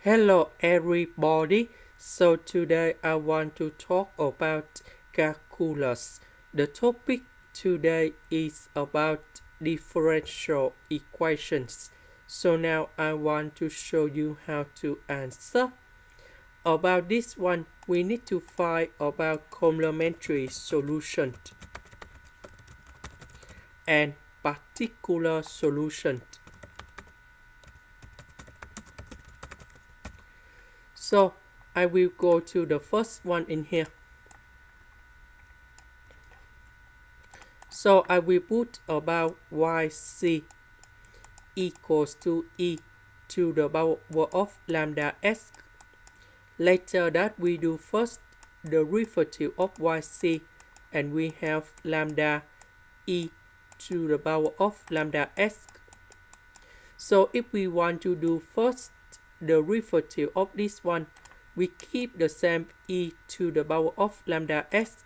Hello everybody. So today I want to talk about calculus. The topic today is about differential equations. So now I want to show you how to answer. About this one, we need to find about complementary solution and particular solution. So I will go to the first one in here. So I will put about yc equals to e to the power of lambda s. Later that we do first the derivative of yc and we have lambda e to the power of lambda s. So if we want to do first the derivative of this one, we keep the same e to the power of lambda s.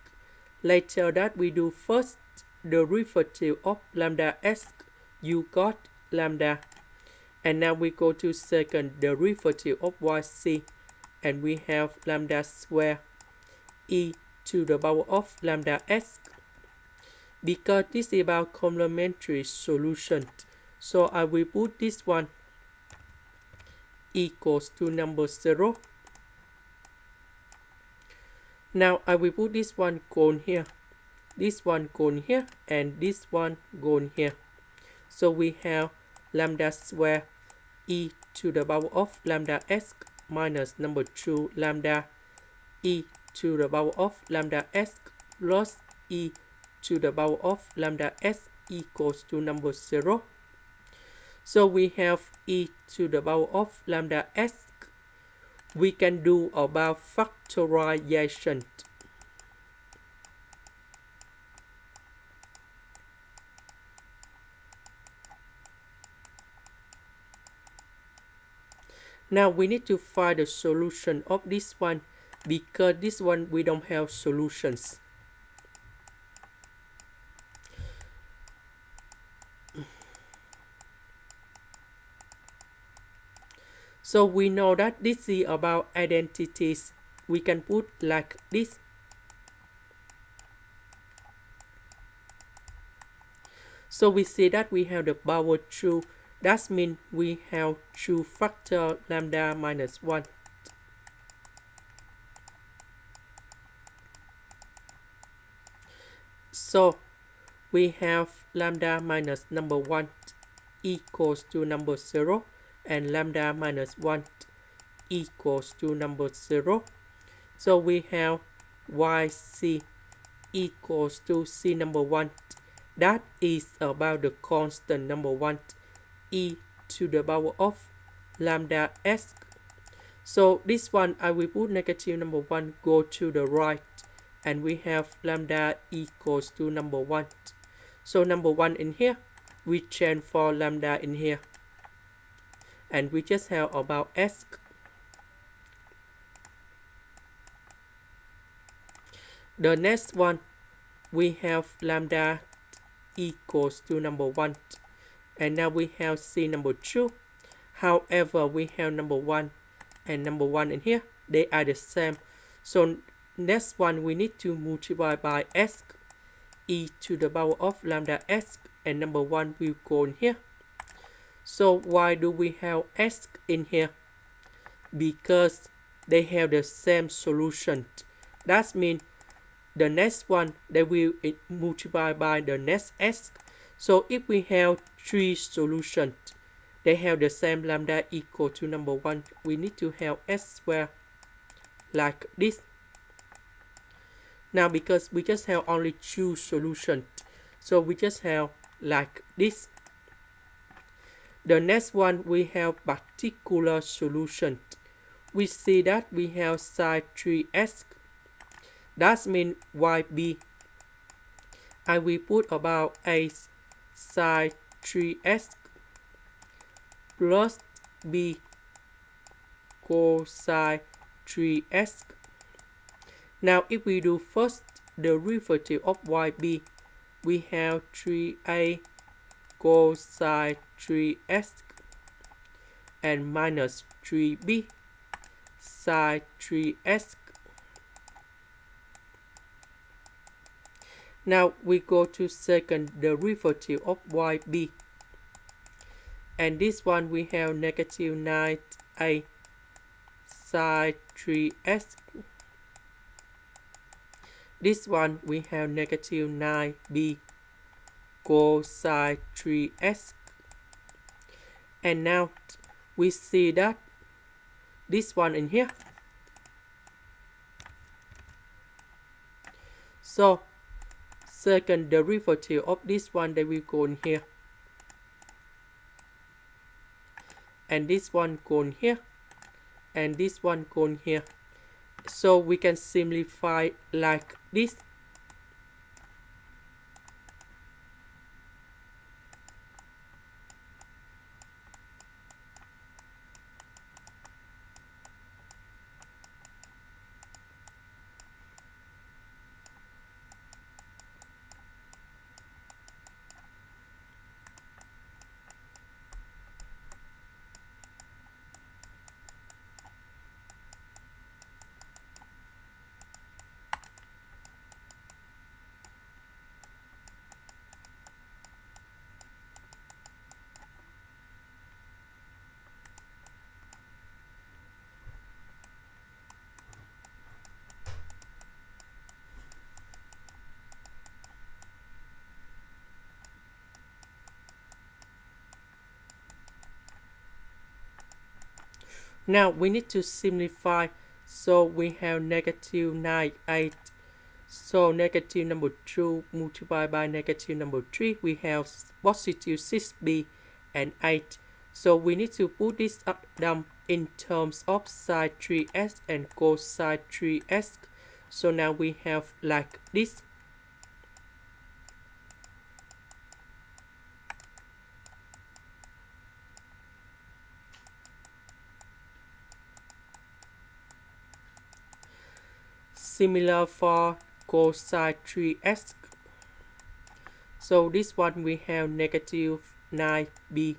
Later that we do first the derivative of lambda s, you got lambda. And now we go to second derivative of yc and we have lambda square e to the power of lambda s. Because this is about complementary solution, so I will put this one equals to number 0. Now I will put this one gone here, this one gone here, and this one gone here. So we have lambda square e to the power of lambda s minus number 2 lambda e to the power of lambda s plus e to the power of lambda s equals to number 0. So we have e to the power of lambda s. We can do about factorization. Now we need to find the solution of this one, because this one we don't have solutions. So we know that this is about identities. We can put like this. So we see that we have the power 2. That means we have 2 factor lambda minus 1. So we have lambda minus number 1 equals to number 0 and lambda minus 1 equals to number 0. So we have yc equals to c number 1. That is about the constant number 1 e to the power of lambda s. So this one I will put negative number 1 go to the right and we have lambda equals to number 1. So number 1 in here, we change for lambda in here. And we just have about s. The next one, we have lambda equals to number 1. And now we have c number 2. However, we have number 1 and number 1 in here. They are the same. So next one, we need to multiply by s e to the power of lambda s, and number 1 will go in here. So why do we have s in here? Because they have the same solution. That means the next one, they will multiply by the next s. So if we have 3 solutions, they have the same lambda equal to number 1, we need to have s square like this. Now because we just have only 2 solutions, so we just have like this. The next one, we have particular solution. We see that we have sin3x. That means yb. I will put about a sin3x plus b cosine 3x. Now if we do first the derivative of yb, we have 3a cosine 3x and minus 3b sine 3x. Now we go to second derivative of yb. And this one we have negative 9a sine 3x. This one we have negative 9b cosine 3x. And now we see that this one in here. So second derivative of this one, they will go in here. And this one go in here. And this one go in here. So we can simplify like this. Now we need to simplify. So we have negative 9, 8. So negative number 2 multiplied by negative number 3. We have positive 6b and 8. So we need to put this up down in terms of sine 3x and cosine 3x. So now we have like this. Similar for cosine 3x. So this one we have negative 9b.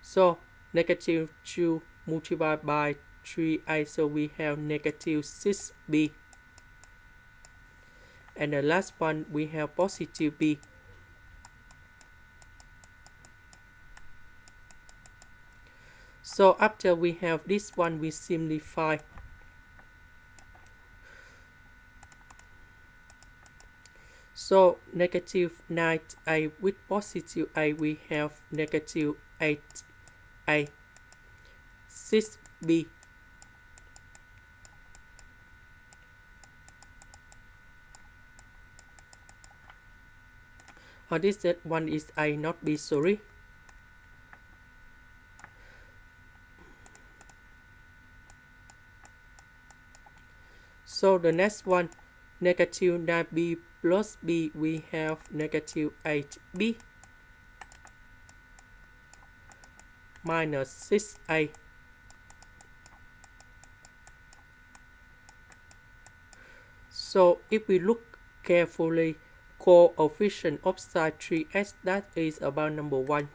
So negative 2 multiplied by 3a. So we have negative 6b. And the last one we have positive b. So after we have this one, we simplify. So negative 9a with positive a, we have negative 8a, 6b. This one is a, not b, sorry. So the next one, negative 9b plus b, we have negative 8b minus 6a. So if we look carefully, coefficient of sine 3x, that is about number 1.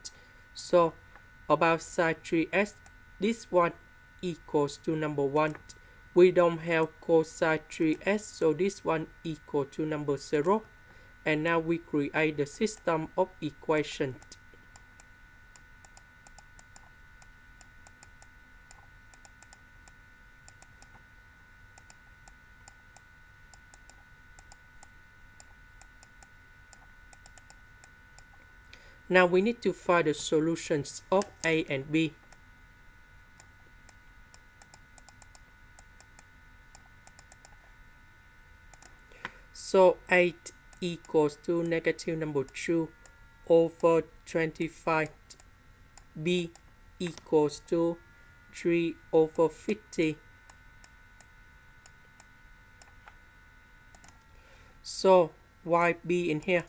So about sine 3x, this one equals to number 1. We don't have cosine 3x, so this one equal to number 0. And now we create the system of equations. Now we need to find the solutions of A and B. So 8 equals to negative number 2 over 25. B equals to 3 over 50. So YB in here.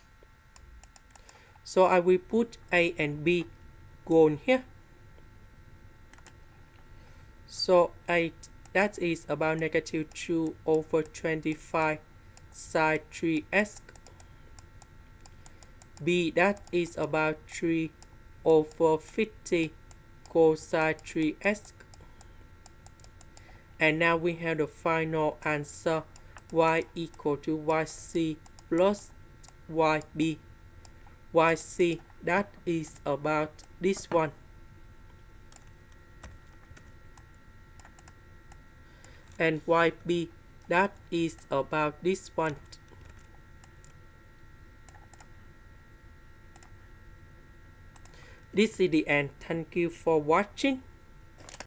So I will put A and B go in here. So 8, that is about negative 2 over 25 sine 3x. B, that is about 3 over 50 equals sin 3x. And now we have the final answer, y equal to yc plus yb. Yc, that is about this one. And yb, that is about this one. This is the end. Thank you for watching.